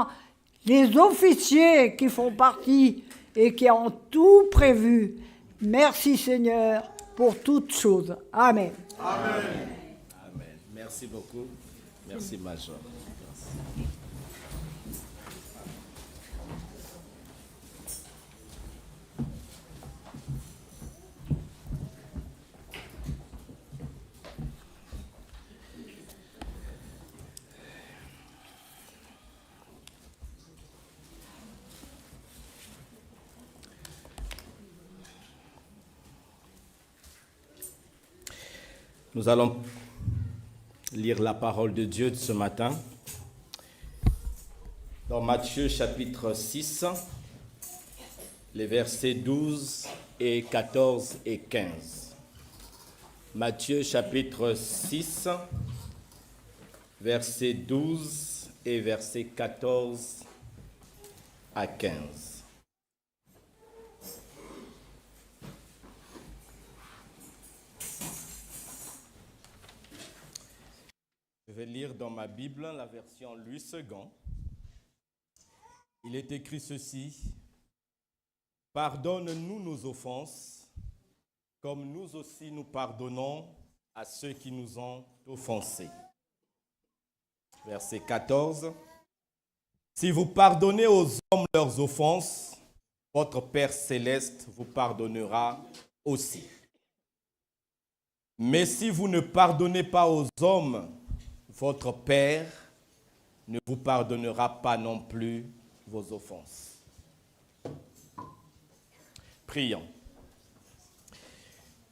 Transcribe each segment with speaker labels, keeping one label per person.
Speaker 1: maintenant les officiers qui font partie et qui ont tout prévu. Merci Seigneur pour toutes choses. Amen.
Speaker 2: Amen. Amen. Merci beaucoup. Merci Major. Merci. Nous allons lire la parole de Dieu de ce matin dans Matthieu chapitre 6, les versets 12 et 14 et 15. Matthieu chapitre 6, versets 12 et versets 14 à 15. Je vais lire dans ma Bible la version Louis II. Il est écrit ceci: Pardonne-nous nos offenses, comme nous aussi nous pardonnons à ceux qui nous ont offensés. Verset 14. Si vous pardonnez aux hommes leurs offenses, votre Père céleste vous pardonnera aussi. Mais si vous ne pardonnez pas aux hommes, votre Père ne vous pardonnera pas non plus vos offenses. Prions.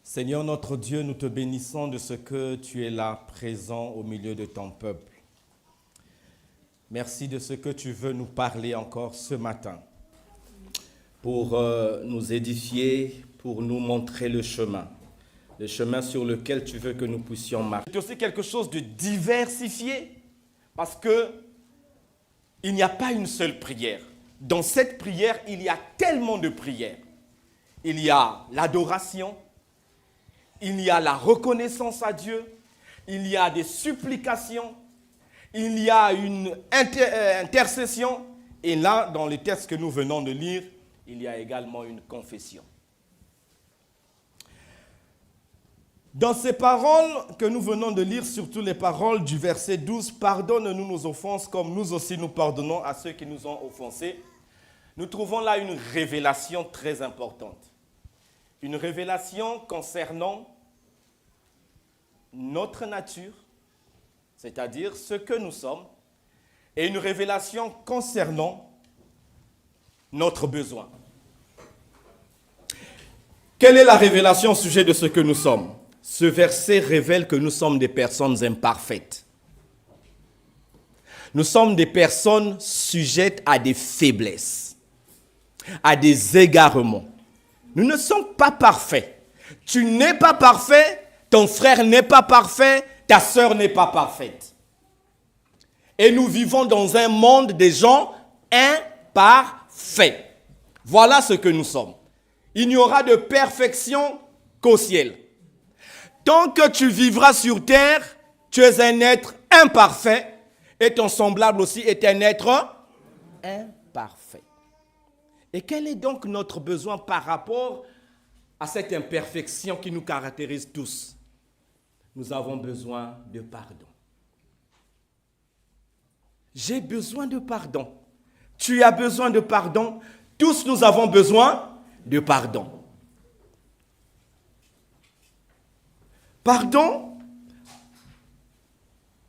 Speaker 2: Seigneur notre Dieu, nous te bénissons de ce que tu es là, présent au milieu de ton peuple. Merci de ce que tu veux nous parler encore ce matin, pour nous édifier, pour nous montrer le chemin sur lequel tu veux que nous puissions marcher. C'est aussi quelque chose de diversifié, parce que il n'y a pas une seule prière. Dans cette prière, il y a tellement de prières. Il y a l'adoration, il y a la reconnaissance à Dieu, il y a des supplications, il y a une intercession, et là, dans les textes que nous venons de lire, il y a également une confession. Dans ces paroles que nous venons de lire, surtout les paroles du verset 12, « Pardonne-nous nos offenses comme nous aussi nous pardonnons à ceux qui nous ont offensés », nous trouvons là une révélation très importante. Une révélation concernant notre nature, c'est-à-dire ce que nous sommes, et une révélation concernant notre besoin. Quelle est la révélation au sujet de ce que nous sommes ? Ce verset révèle que nous sommes des personnes imparfaites. Nous sommes des personnes sujettes à des faiblesses, à des égarements. Nous ne sommes pas parfaits. Tu n'es pas parfait, ton frère n'est pas parfait, ta sœur n'est pas parfaite. Et nous vivons dans un monde des gens imparfaits. Voilà ce que nous sommes. Il n'y aura de perfection qu'au ciel. Tant que tu vivras sur terre, tu es un être imparfait et ton semblable aussi est un être imparfait. Et quel est donc notre besoin par rapport à cette imperfection qui nous caractérise tous? Nous avons besoin de pardon. J'ai besoin de pardon. Tu as besoin de pardon. Tous nous avons besoin de pardon. Pardon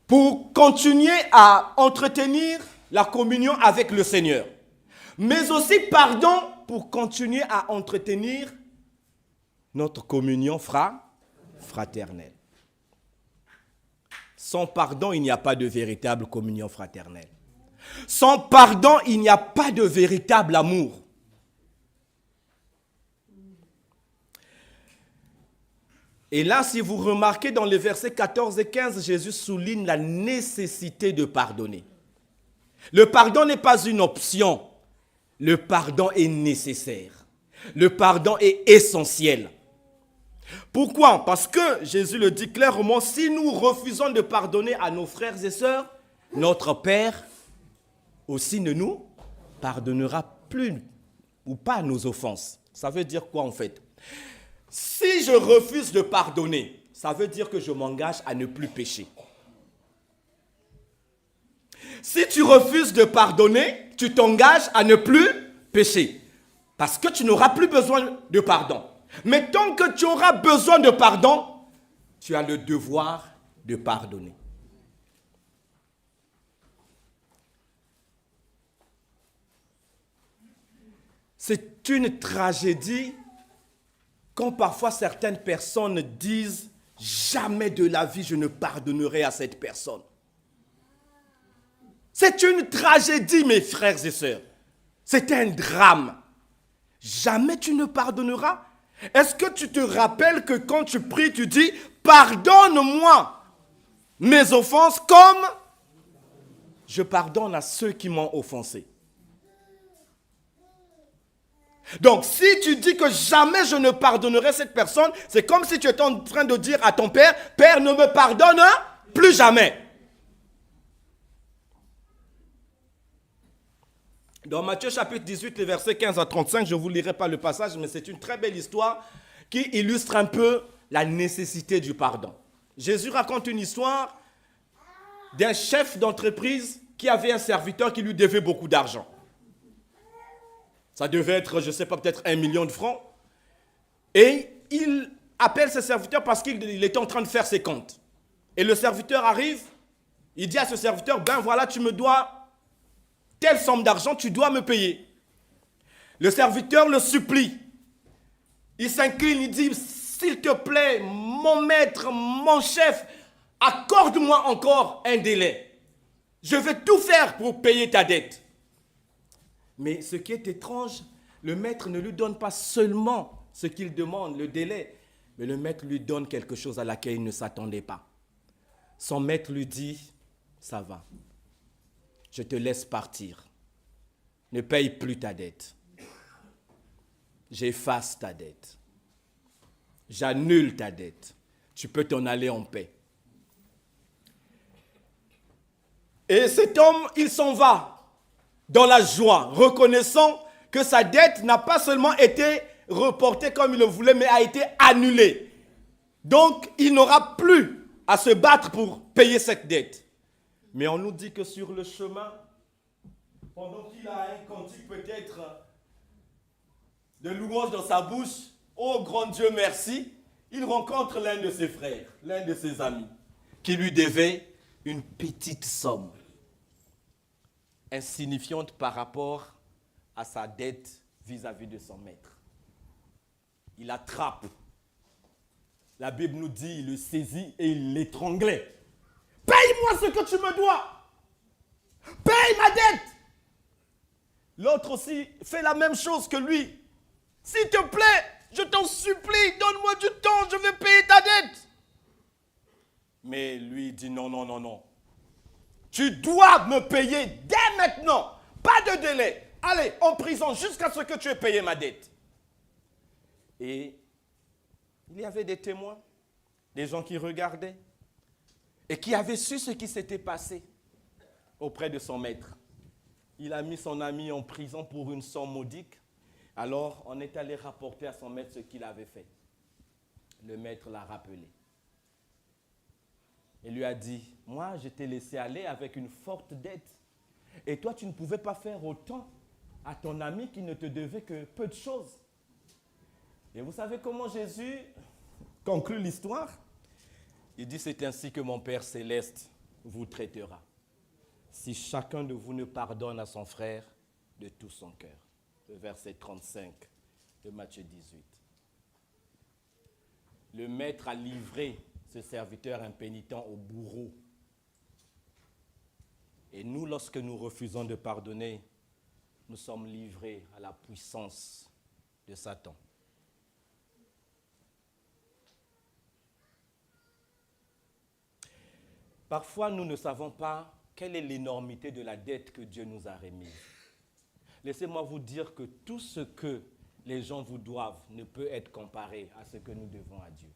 Speaker 2: pour continuer à entretenir la communion avec le Seigneur. Mais aussi pardon pour continuer à entretenir notre communion fraternelle. Sans pardon, il n'y a pas de véritable communion fraternelle. Sans pardon, il n'y a pas de véritable amour. Et là, si vous remarquez dans les versets 14 et 15, Jésus souligne la nécessité de pardonner. Le pardon n'est pas une option. Le pardon est nécessaire. Le pardon est essentiel. Pourquoi? Parce que Jésus le dit clairement, si nous refusons de pardonner à nos frères et sœurs, notre Père aussi ne nous pardonnera plus ou pas nos offenses. Ça veut dire quoi en fait? Si je refuse de pardonner, ça veut dire que je m'engage à ne plus pécher. Si tu refuses de pardonner, tu t'engages à ne plus pécher. Parce que tu n'auras plus besoin de pardon. Mais tant que tu auras besoin de pardon, tu as le devoir de pardonner. C'est une tragédie quand parfois certaines personnes disent « Jamais de la vie je ne pardonnerai à cette personne ». C'est une tragédie, mes frères et sœurs. C'est un drame. Jamais tu ne pardonneras. Est-ce que tu te rappelles que quand tu pries, tu dis « Pardonne-moi mes offenses comme je pardonne à ceux qui m'ont offensé ». Donc, si tu dis que jamais je ne pardonnerai cette personne, c'est comme si tu étais en train de dire à ton père, « Père, ne me pardonne plus jamais ». Dans Matthieu chapitre 18, les versets 15 à 35, je ne vous lirai pas le passage, mais c'est une très belle histoire qui illustre un peu la nécessité du pardon. Jésus raconte une histoire d'un chef d'entreprise qui avait un serviteur qui lui devait beaucoup d'argent. Ça devait être, je ne sais pas, peut-être 1 million de francs. Et il appelle ce serviteur parce qu'il était en train de faire ses comptes. Et le serviteur arrive, il dit à ce serviteur, ben voilà, tu me dois telle somme d'argent, tu dois me payer. Le serviteur le supplie. Il s'incline, il dit, s'il te plaît, mon maître, mon chef, accorde-moi encore un délai. Je vais tout faire pour payer ta dette. Mais ce qui est étrange, le maître ne lui donne pas seulement ce qu'il demande, le délai, mais le maître lui donne quelque chose à laquelle il ne s'attendait pas. Son maître lui dit, ça va, je te laisse partir, ne paye plus ta dette, j'efface ta dette, j'annule ta dette, tu peux t'en aller en paix. Et cet homme, il s'en va dans la joie, reconnaissant que sa dette n'a pas seulement été reportée comme il le voulait, mais a été annulée. Donc, il n'aura plus à se battre pour payer cette dette. Mais on nous dit que sur le chemin, pendant qu'il a un cantique peut-être de louange dans sa bouche, « Oh grand Dieu, merci », il rencontre l'un de ses frères, l'un de ses amis, qui lui devait une petite somme insignifiante par rapport à sa dette vis-à-vis de son maître. Il attrape. La Bible nous dit, il le saisit et il l'étranglait. « Paye-moi ce que tu me dois. Paye ma dette. » L'autre aussi fait la même chose que lui. « S'il te plaît, je t'en supplie, donne-moi du temps, je vais payer ta dette. » Mais lui dit non, non, non, non. Tu dois me payer dès maintenant. Pas de délai. Allez, en prison jusqu'à ce que tu aies payé ma dette. Et il y avait des témoins, des gens qui regardaient et qui avaient su ce qui s'était passé auprès de son maître. Il a mis son ami en prison pour une somme modique. Alors, on est allé rapporter à son maître ce qu'il avait fait. Le maître l'a rappelé. Il lui a dit, moi, je t'ai laissé aller avec une forte dette. Et toi, tu ne pouvais pas faire autant à ton ami qui ne te devait que peu de choses. Et vous savez comment Jésus conclut l'histoire? Il dit, c'est ainsi que mon Père céleste vous traitera. Si chacun de vous ne pardonne à son frère de tout son cœur. Le verset 35 de Matthieu 18. Le maître a livré ce serviteur impénitent au bourreau. Et nous, lorsque nous refusons de pardonner, nous sommes livrés à la puissance de Satan. Parfois, nous ne savons pas quelle est l'énormité de la dette que Dieu nous a remise. Laissez-moi vous dire que tout ce que les gens vous doivent ne peut être comparé à ce que nous devons à Dieu.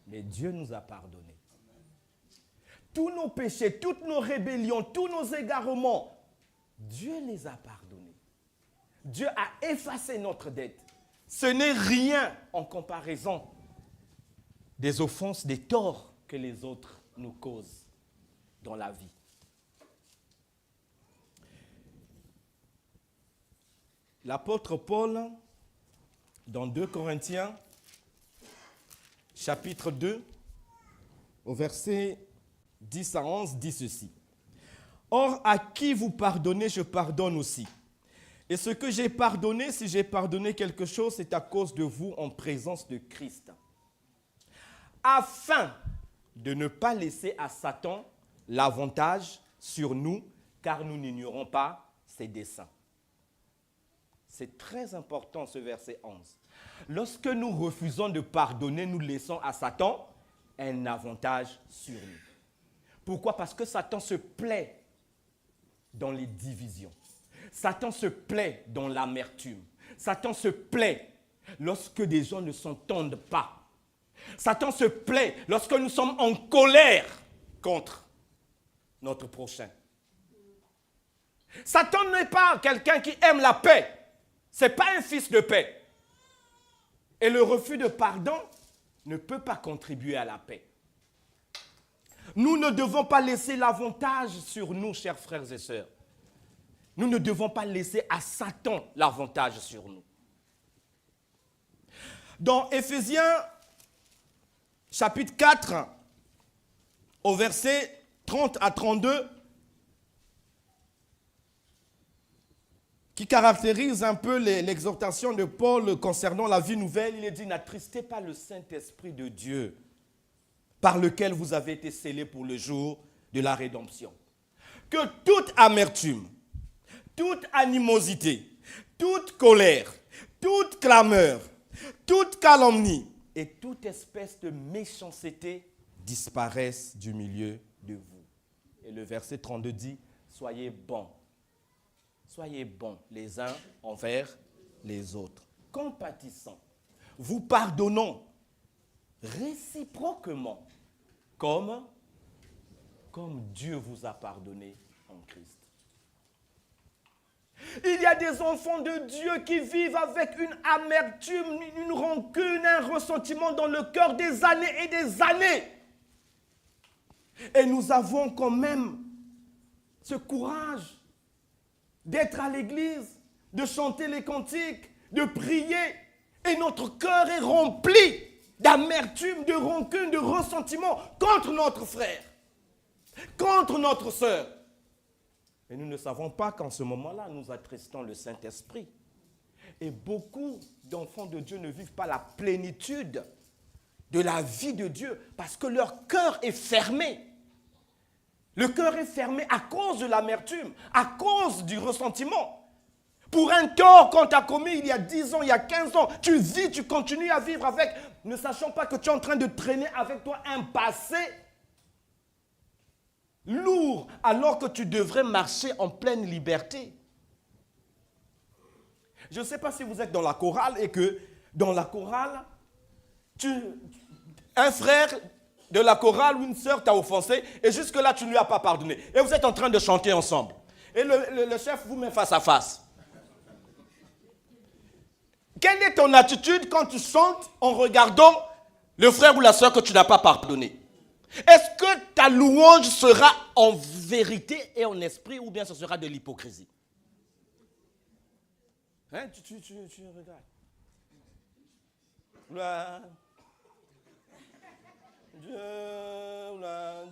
Speaker 2: Mais Dieu nous a pardonné. Tous nos péchés, toutes nos rébellions, tous nos égarements, Dieu les a pardonnés. Dieu a effacé notre dette. Ce n'est rien en comparaison des offenses, des torts que les autres nous causent dans la vie. L'apôtre Paul, dans 2 Corinthiens, chapitre 2, au verset 10 à 11, dit ceci. Or, à qui vous pardonnez, je pardonne aussi. Et ce que j'ai pardonné, si j'ai pardonné quelque chose, c'est à cause de vous en présence de Christ. Afin de ne pas laisser à Satan l'avantage sur nous, car nous n'ignorons pas ses desseins. C'est très important ce verset 11. Lorsque nous refusons de pardonner, nous laissons à Satan un avantage sur nous. Pourquoi? Parce que Satan se plaît dans les divisions. Satan se plaît dans l'amertume. Satan se plaît lorsque des gens ne s'entendent pas. Satan se plaît lorsque nous sommes en colère contre notre prochain. Satan n'est pas quelqu'un qui aime la paix. Ce n'est pas un fils de paix. Et le refus de pardon ne peut pas contribuer à la paix. Nous ne devons pas laisser l'avantage sur nous, chers frères et sœurs. Nous ne devons pas laisser à Satan l'avantage sur nous. Dans Éphésiens, chapitre 4, au verset 30 à 32, qui caractérise un peu l'exhortation de Paul concernant la vie nouvelle, il est dit « N'attristez pas le Saint-Esprit de Dieu, par lequel vous avez été scellés pour le jour de la rédemption. Que toute amertume, toute animosité, toute colère, toute clameur, toute calomnie et toute espèce de méchanceté disparaissent du milieu de vous. » Et le verset 32 dit « Soyez bons. Soyez bons les uns envers les autres, compatissants, vous pardonnons réciproquement, comme Dieu vous a pardonné en Christ. » Il y a des enfants de Dieu qui vivent avec une amertume, une rancune, un ressentiment dans le cœur des années et des années. Et nous avons quand même ce courage d'être à l'église, de chanter les cantiques, de prier. Et notre cœur est rempli d'amertume, de rancune, de ressentiment contre notre frère, contre notre sœur. Et nous ne savons pas qu'en ce moment-là, nous attristons le Saint-Esprit. Et beaucoup d'enfants de Dieu ne vivent pas la plénitude de la vie de Dieu parce que leur cœur est fermé. Le cœur est fermé à cause de l'amertume, à cause du ressentiment. Pour un tort qu'on t'a commis il y a 10 ans, il y a 15 ans, tu vis, tu continues à vivre avec, ne sachant pas que tu es en train de traîner avec toi un passé lourd, alors que tu devrais marcher en pleine liberté. Je ne sais pas si vous êtes dans la chorale et que dans la chorale, un frère de la chorale ou une sœur t'a offensé et jusque-là, tu ne lui as pas pardonné. Et vous êtes en train de chanter ensemble. Et le chef vous met face à face. Quelle est ton attitude quand tu chantes en regardant le frère ou la sœur que tu n'as pas pardonné? Est-ce que ta louange sera en vérité et en esprit ou bien ce sera de l'hypocrisie? Hein? Tu regardes. Là.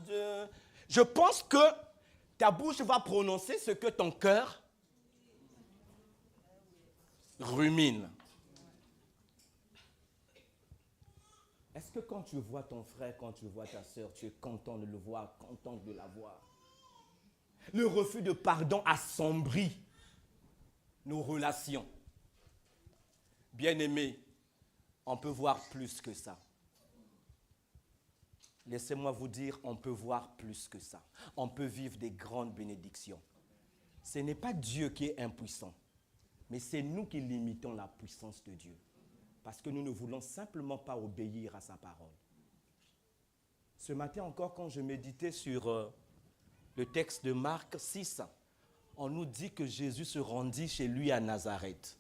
Speaker 2: Dieu. Je pense que ta bouche va prononcer ce que ton cœur rumine. Est-ce que quand tu vois ton frère, quand tu vois ta sœur, tu es content de le voir, content de la voir? Le refus de pardon assombrit nos relations. Bien-aimés, on peut voir plus que ça. Laissez-moi vous dire, on peut voir plus que ça. On peut vivre des grandes bénédictions. Ce n'est pas Dieu qui est impuissant, mais c'est nous qui limitons la puissance de Dieu. Parce que nous ne voulons simplement pas obéir à sa parole. Ce matin encore, quand je méditais sur le texte de Marc 6, on nous dit que Jésus se rendit chez lui à Nazareth.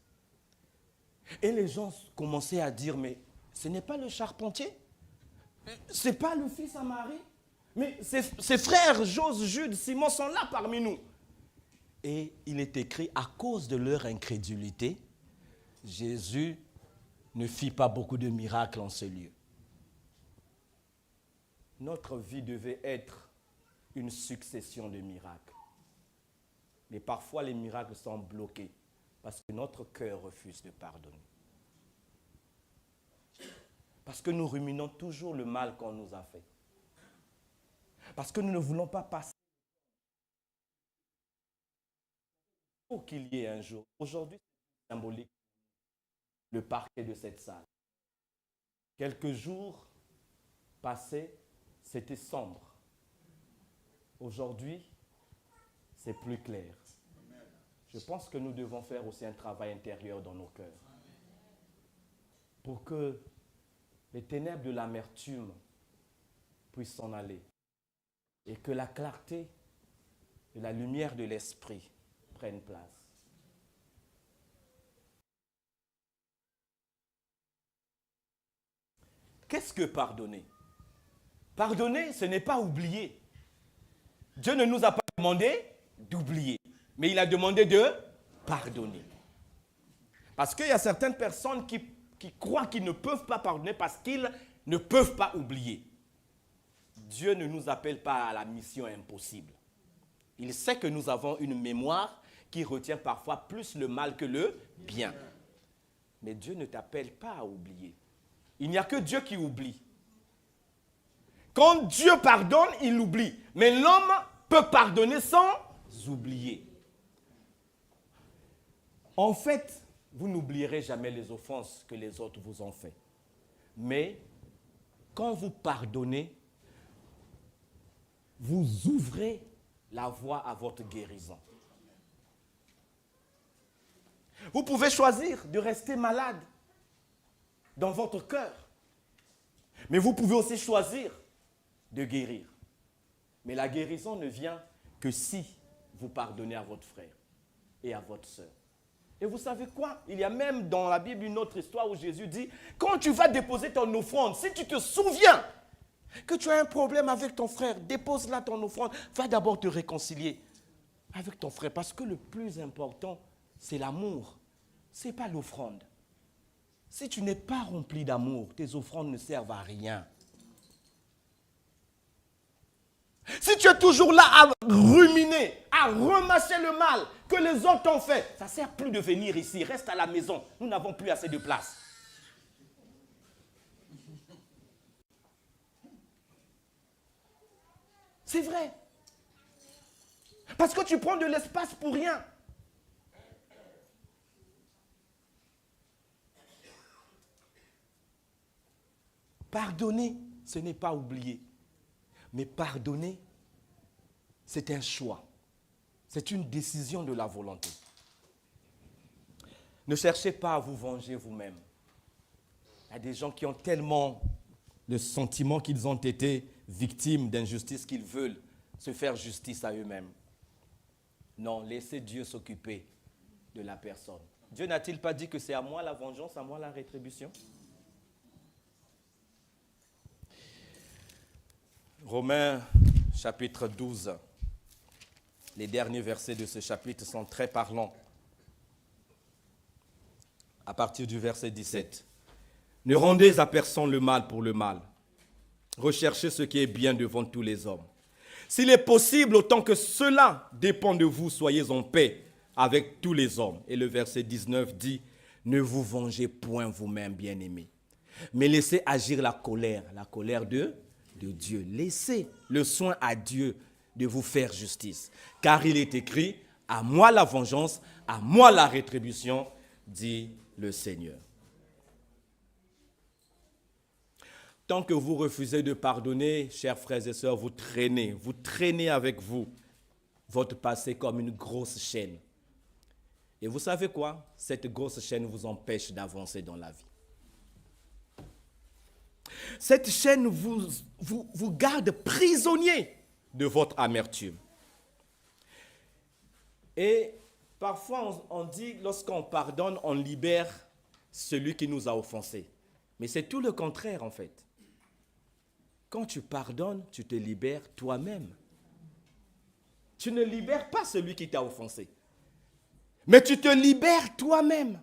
Speaker 2: Et les gens commençaient à dire, mais ce n'est pas le charpentier? Ce n'est pas le fils à Marie? Mais ses frères, Jose, Jude, Simon sont là parmi nous. Et il est écrit, à cause de leur incrédulité, Jésus ne fit pas beaucoup de miracles en ce lieu. Notre vie devait être une succession de miracles. Mais parfois, les miracles sont bloqués parce que notre cœur refuse de pardonner. Parce que nous ruminons toujours le mal qu'on nous a fait. Parce que nous ne voulons pas passer. Il faut qu'il y ait un jour. Aujourd'hui, c'est symbolique. Le parquet de cette salle. Quelques jours passés, c'était sombre. Aujourd'hui, c'est plus clair. Je pense que nous devons faire aussi un travail intérieur dans nos cœurs. Pour que les ténèbres de l'amertume puissent s'en aller. Et que la clarté et la lumière de l'esprit prennent place. Qu'est-ce que pardonner? Pardonner, ce n'est pas oublier. Dieu ne nous a pas demandé d'oublier, mais il a demandé de pardonner. Parce qu'il y a certaines personnes qui croient qu'ils ne peuvent pas pardonner parce qu'ils ne peuvent pas oublier. Dieu ne nous appelle pas à la mission impossible. Il sait que nous avons une mémoire qui retient parfois plus le mal que le bien. Mais Dieu ne t'appelle pas à oublier. Il n'y a que Dieu qui oublie. Quand Dieu pardonne, il oublie. Mais l'homme peut pardonner sans oublier. En fait, vous n'oublierez jamais les offenses que les autres vous ont faites. Mais quand vous pardonnez, vous ouvrez la voie à votre guérison. Vous pouvez choisir de rester malade dans votre cœur. Mais vous pouvez aussi choisir de guérir. Mais la guérison ne vient que si vous pardonnez à votre frère et à votre sœur. Et vous savez quoi? Il y a même dans la Bible une autre histoire où Jésus dit, quand tu vas déposer ton offrande, si tu te souviens que tu as un problème avec ton frère, dépose là ton offrande, va d'abord te réconcilier avec ton frère. Parce que le plus important, c'est l'amour. Ce n'est pas l'offrande. Si tu n'es pas rempli d'amour, tes offrandes ne servent à rien. Si tu es toujours là à ruminer, à remâcher le mal que les autres ont fait, ça ne sert plus de venir ici. Reste à la maison. Nous n'avons plus assez de place. C'est vrai. Parce que tu prends de l'espace pour rien. Pardonner, ce n'est pas oublier. Mais pardonner, c'est un choix. C'est une décision de la volonté. Ne cherchez pas à vous venger vous-même. Il y a des gens qui ont tellement le sentiment qu'ils ont été victimes d'injustice qu'ils veulent se faire justice à eux-mêmes. Non, laissez Dieu s'occuper de la personne. Dieu n'a-t-il pas dit que c'est à moi la vengeance, à moi la rétribution? Romains chapitre 12. Les derniers versets de ce chapitre sont très parlants. À partir du verset 17. Ne rendez à personne le mal pour le mal. Recherchez ce qui est bien devant tous les hommes. S'il est possible, autant que cela dépend de vous, soyez en paix avec tous les hommes. Et le verset 19 dit, ne vous vengez point vous-même, bien-aimés, mais laissez agir la colère de Dieu. Laissez le soin à Dieu de vous faire justice. Car il est écrit, à moi la vengeance, à moi la rétribution, dit le Seigneur. Tant que vous refusez de pardonner, chers frères et sœurs, vous traînez avec vous votre passé comme une grosse chaîne. Et vous savez quoi? Cette grosse chaîne vous empêche d'avancer dans la vie. Cette chaîne vous garde prisonnier de votre amertume. Et parfois, on dit, lorsqu'on pardonne, on libère celui qui nous a offensés. Mais c'est tout le contraire, en fait. Quand tu pardonnes, tu te libères toi-même. Tu ne libères pas celui qui t'a offensé. Mais tu te libères toi-même.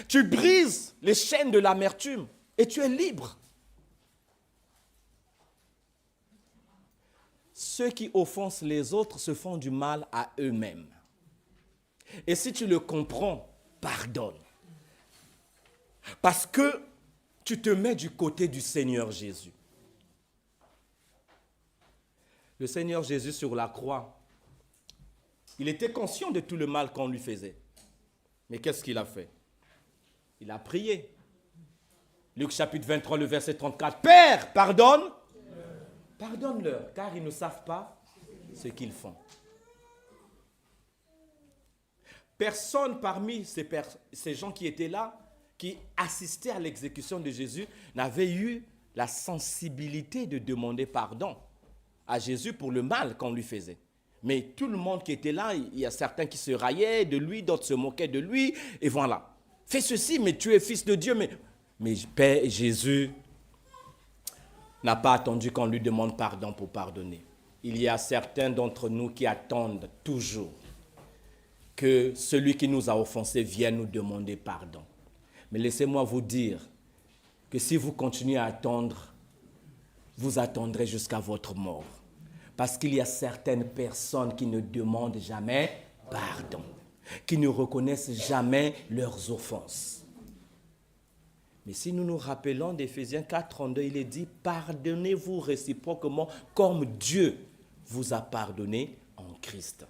Speaker 2: Tu brises les chaînes de l'amertume et tu es libre. Ceux qui offensent les autres se font du mal à eux-mêmes. Et si tu le comprends, pardonne. Parce que tu te mets du côté du Seigneur Jésus. Le Seigneur Jésus sur la croix, il était conscient de tout le mal qu'on lui faisait. Mais qu'est-ce qu'il a fait? Il a prié. Luc chapitre 23, le verset 34. Père, pardonne. Pardonne-leur, car ils ne savent pas ce qu'ils font. Personne parmi ces gens qui étaient là, qui assistaient à l'exécution de Jésus, n'avait eu la sensibilité de demander pardon à Jésus pour le mal qu'on lui faisait. Mais tout le monde qui était là, il y a certains qui se raillaient de lui, d'autres se moquaient de lui, et voilà. Fais ceci, mais tu es fils de Dieu. Mais Père Jésus n'a pas attendu qu'on lui demande pardon pour pardonner. Il y a certains d'entre nous qui attendent toujours que celui qui nous a offensés vienne nous demander pardon. Mais laissez-moi vous dire que si vous continuez à attendre, vous attendrez jusqu'à votre mort. Parce qu'il y a certaines personnes qui ne demandent jamais pardon, qui ne reconnaissent jamais leurs offenses. Mais si nous nous rappelons d'Éphésiens 4, 32, il est dit « Pardonnez-vous réciproquement comme Dieu vous a pardonné en Christ. »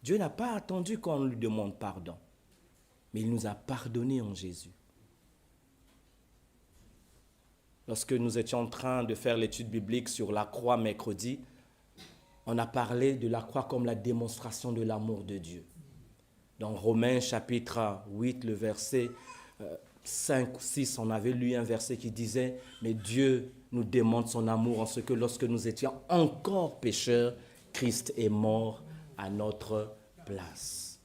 Speaker 2: Dieu n'a pas attendu qu'on lui demande pardon, mais il nous a pardonné en Jésus. Lorsque nous étions en train de faire l'étude biblique sur la croix mercredi, on a parlé de la croix comme la démonstration de l'amour de Dieu. Dans Romains chapitre 8, le verset 5 ou 6, on avait lu un verset qui disait « Mais Dieu nous demande son amour en ce que lorsque nous étions encore pécheurs, Christ est mort à notre place. »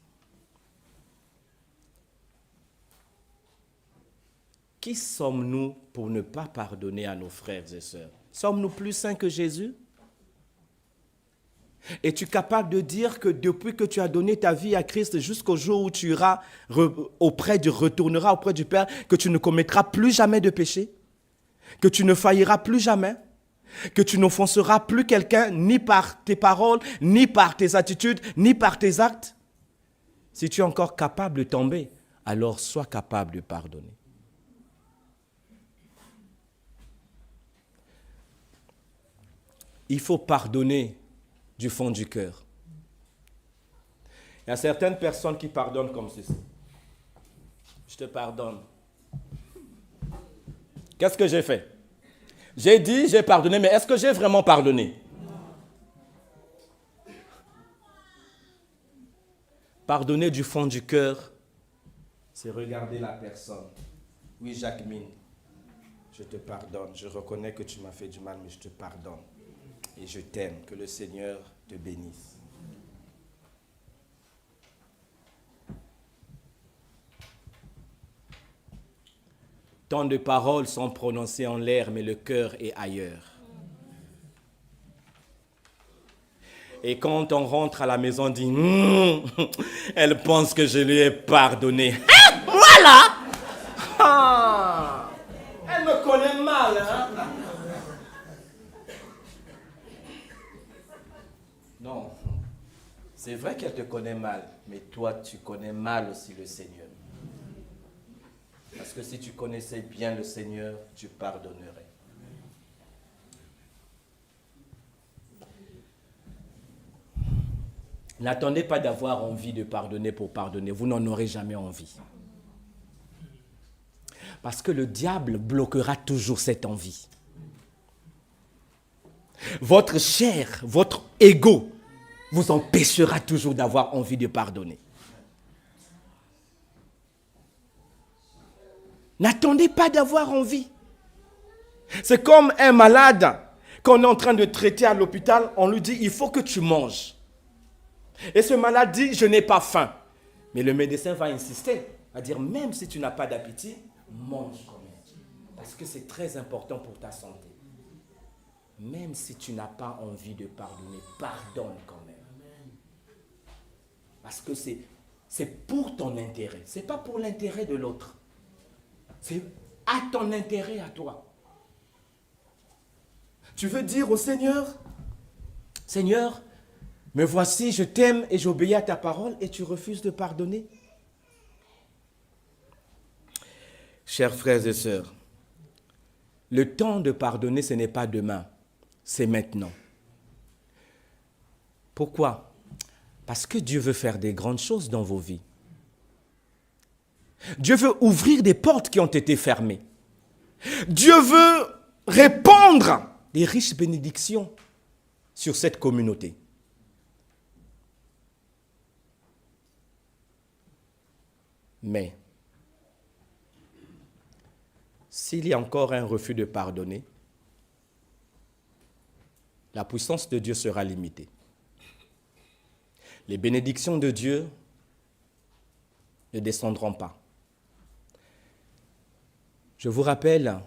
Speaker 2: Qui sommes-nous pour ne pas pardonner à nos frères et sœurs? Sommes-nous plus saints que Jésus? Es-tu capable de dire que depuis que tu as donné ta vie à Christ jusqu'au jour où tu iras retourneras auprès du Père, que tu ne commettras plus jamais de péché? Que tu ne failliras plus jamais? Que tu n'offenseras plus quelqu'un ni par tes paroles, ni par tes attitudes, ni par tes actes? Si tu es encore capable de tomber, alors sois capable de pardonner. Il faut pardonner du fond du cœur. Il y a certaines personnes qui pardonnent comme ceci. Je te pardonne. Qu'est-ce que j'ai fait? J'ai dit, j'ai pardonné, mais est-ce que j'ai vraiment pardonné? Pardonner du fond du cœur, c'est regarder la personne. Oui, Jacqueline, je te pardonne. Je reconnais que tu m'as fait du mal, mais je te pardonne. Et je t'aime. Que le Seigneur te bénisse. Tant de paroles sont prononcées en l'air, mais le cœur est ailleurs. Et quand on rentre à la maison, on dit elle pense que je lui ai pardonné. Ah, voilà! Ah, elle me connaît mal, hein? Non, c'est vrai qu'elle te connaît mal, mais toi, tu connais mal aussi le Seigneur. Parce que si tu connaissais bien le Seigneur, tu pardonnerais. N'attendez pas d'avoir envie de pardonner pour pardonner. Vous n'en aurez jamais envie. Parce que le diable bloquera toujours cette envie. Votre chair, votre ego vous empêchera toujours d'avoir envie de pardonner. N'attendez pas d'avoir envie. C'est comme un malade qu'on est en train de traiter à l'hôpital, on lui dit il faut que tu manges. Et ce malade dit, je n'ai pas faim. Mais le médecin va insister, à dire, même si tu n'as pas d'appétit, mange quand même. Parce que c'est très important pour ta santé. Même si tu n'as pas envie de pardonner, pardonne quand même. Parce que c'est pour ton intérêt. Ce n'est pas pour l'intérêt de l'autre. C'est à ton intérêt à toi. Tu veux dire au Seigneur, Seigneur, me voici, je t'aime et j'obéis à ta parole et tu refuses de pardonner? Chers frères et sœurs, le temps de pardonner, ce n'est pas demain, c'est maintenant. Pourquoi? Parce que Dieu veut faire des grandes choses dans vos vies. Dieu veut ouvrir des portes qui ont été fermées. Dieu veut répandre des riches bénédictions sur cette communauté. Mais, s'il y a encore un refus de pardonner, la puissance de Dieu sera limitée. Les bénédictions de Dieu ne descendront pas. Je vous rappelle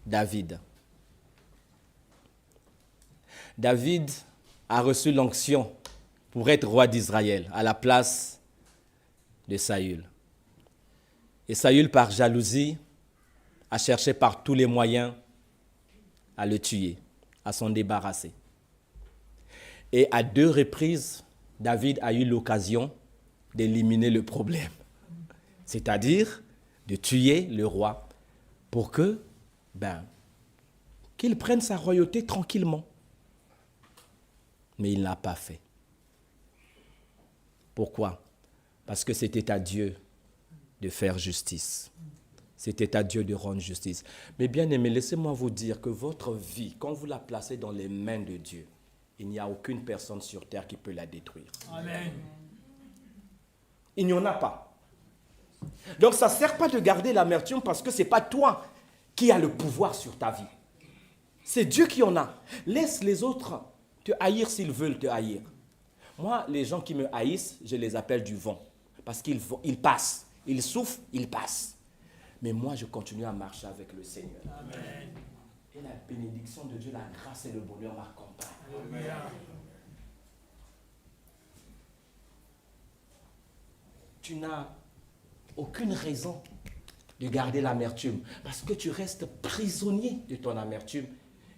Speaker 2: David. David a reçu l'onction pour être roi d'Israël à la place de Saül. Et Saül, par jalousie, a cherché par tous les moyens à le tuer, à s'en débarrasser. Et à 2 reprises, David a eu l'occasion d'éliminer le problème, c'est-à-dire de tuer le roi pour que, qu'il prenne sa royauté tranquillement. Mais il ne l'a pas fait. Pourquoi? Parce que c'était à Dieu de faire justice. C'était à Dieu de rendre justice. Mais bien aimés, laissez-moi vous dire que votre vie, quand vous la placez dans les mains de Dieu, il n'y a aucune personne sur terre qui peut la détruire. Amen. Il n'y en a pas. Donc ça ne sert pas de garder l'amertume parce que ce n'est pas toi qui as le pouvoir sur ta vie. C'est Dieu qui en a. Laisse les autres te haïr s'ils veulent te haïr. Moi, les gens qui me haïssent, je les appelle du vent. Parce qu'ils passent. Ils souffrent, ils passent. Mais moi, je continue à marcher avec le Seigneur. Amen. Et la bénédiction de Dieu, la grâce et le bonheur m'accompagnent. Amen. Tu n'as aucune raison de garder l'amertume. Parce que tu restes prisonnier de ton amertume.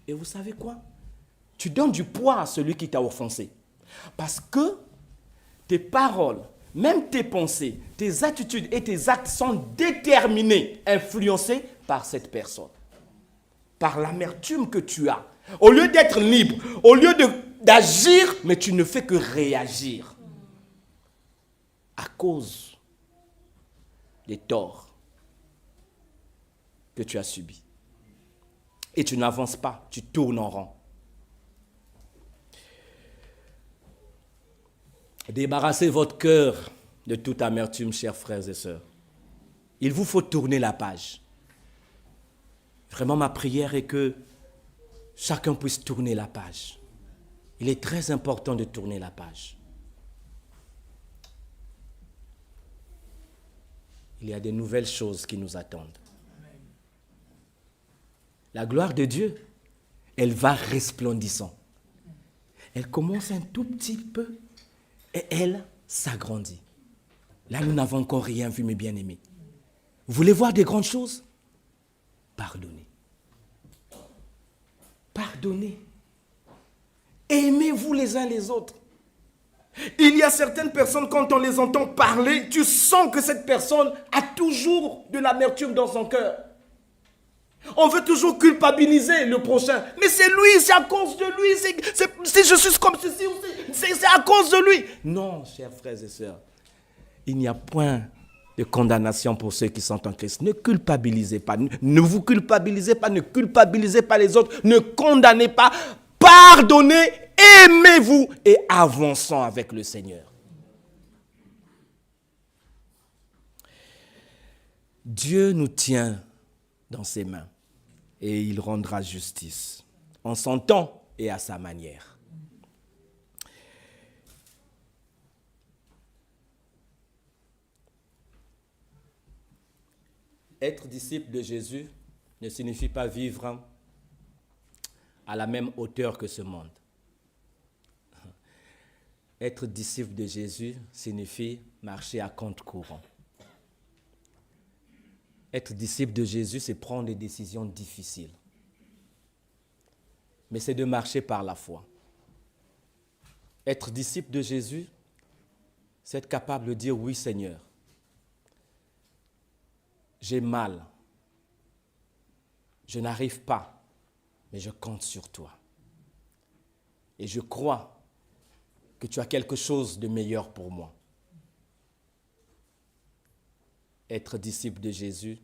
Speaker 2: Et vous savez quoi? Tu donnes du poids à celui qui t'a offensé. Parce que tes paroles, même tes pensées, tes attitudes et tes actes sont déterminés, influencés par cette personne. Par l'amertume que tu as. Au lieu d'être libre, au lieu d'agir, mais tu ne fais que réagir. À cause des torts que tu as subis. Et tu n'avances pas, tu tournes en rond. Débarrassez votre cœur de toute amertume, chers frères et sœurs. Il vous faut tourner la page. Vraiment, ma prière est que chacun puisse tourner la page. Il est très important de tourner la page. Il y a de nouvelles choses qui nous attendent. La gloire de Dieu, elle va resplendissant. Elle commence un tout petit peu et elle s'agrandit. Là, nous n'avons encore rien vu, mes bien-aimés. Vous voulez voir des grandes choses? Pardonnez. Pardonnez. Aimez-vous les uns les autres. Il y a certaines personnes, quand on les entend parler, tu sens que cette personne a toujours de l'amertume dans son cœur. On veut toujours culpabiliser le prochain. Mais c'est lui, c'est à cause de lui. Si je suis comme ceci, c'est à cause de lui. Non, chers frères et sœurs, il n'y a point de condamnation pour ceux qui sont en Christ. Ne culpabilisez pas. Ne vous culpabilisez pas. Ne culpabilisez pas les autres. Ne condamnez pas. Pardonnez, aimez-vous et avançons avec le Seigneur. Dieu nous tient dans ses mains et il rendra justice en son temps et à sa manière. être disciple de Jésus ne signifie pas vivre à la même hauteur que ce monde. Être disciple de Jésus signifie marcher à contre-courant. Être disciple de Jésus, c'est prendre des décisions difficiles. Mais c'est de marcher par la foi. Être disciple de Jésus, c'est être capable de dire oui Seigneur. J'ai mal. Je n'arrive pas, mais je compte sur toi. Et je crois que tu as quelque chose de meilleur pour moi. Être disciple de Jésus,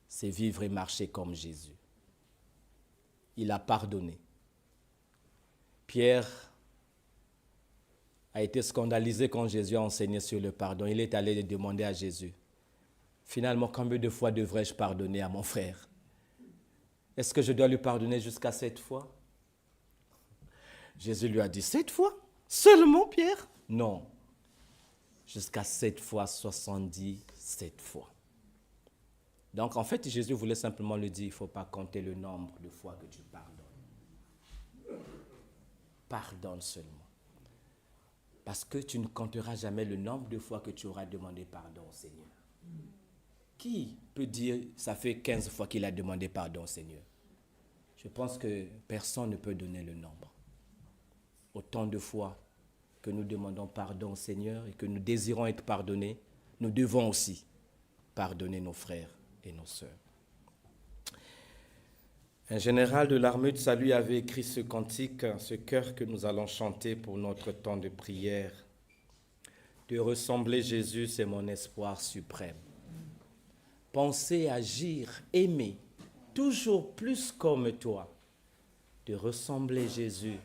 Speaker 2: c'est vivre et marcher comme Jésus. Il a pardonné. Pierre a été scandalisé quand Jésus a enseigné sur le pardon. Il est allé demander à Jésus, finalement, combien de fois devrais-je pardonner à mon frère? Est-ce que je dois lui pardonner jusqu'à 7 fois? Jésus lui a dit, 7 fois? Seulement, Pierre? Non. Jusqu'à 7 fois, 77 fois. Donc, en fait, Jésus voulait simplement lui dire, il ne faut pas compter le nombre de fois que tu pardonnes. Pardonne seulement. Parce que tu ne compteras jamais le nombre de fois que tu auras demandé pardon au Seigneur. Qui peut dire, ça fait 15 fois qu'il a demandé pardon au Seigneur? Je pense que personne ne peut donner le nombre. Autant de fois que nous demandons pardon au Seigneur et que nous désirons être pardonnés, nous devons aussi pardonner nos frères et nos sœurs. Un général de l'armée de salut avait écrit ce cantique, ce chœur que nous allons chanter pour notre temps de prière. De ressembler Jésus, c'est mon espoir suprême. Penser, agir, aimer, toujours plus comme toi. De ressembler Jésus,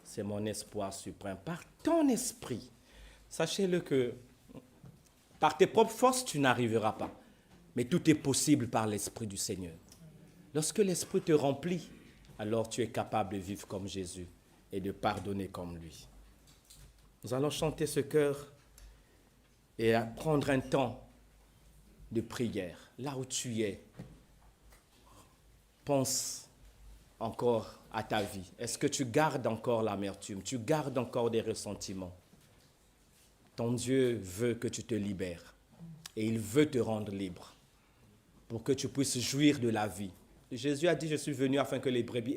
Speaker 2: c'est mon espoir suprême. Par ton esprit, sachez-le que par tes propres forces, tu n'arriveras pas. Mais tout est possible par l'Esprit du Seigneur. Lorsque l'Esprit te remplit, alors tu es capable de vivre comme Jésus et de pardonner comme lui. Nous allons chanter ce chœur et prendre un temps de prière. Là où tu es, pense encore à ta vie. Est-ce que tu gardes encore l'amertume? Tu gardes encore des ressentiments? Ton Dieu veut que tu te libères et il veut te rendre libre pour que tu puisses jouir de la vie. Jésus a dit, je suis venu afin que les brebis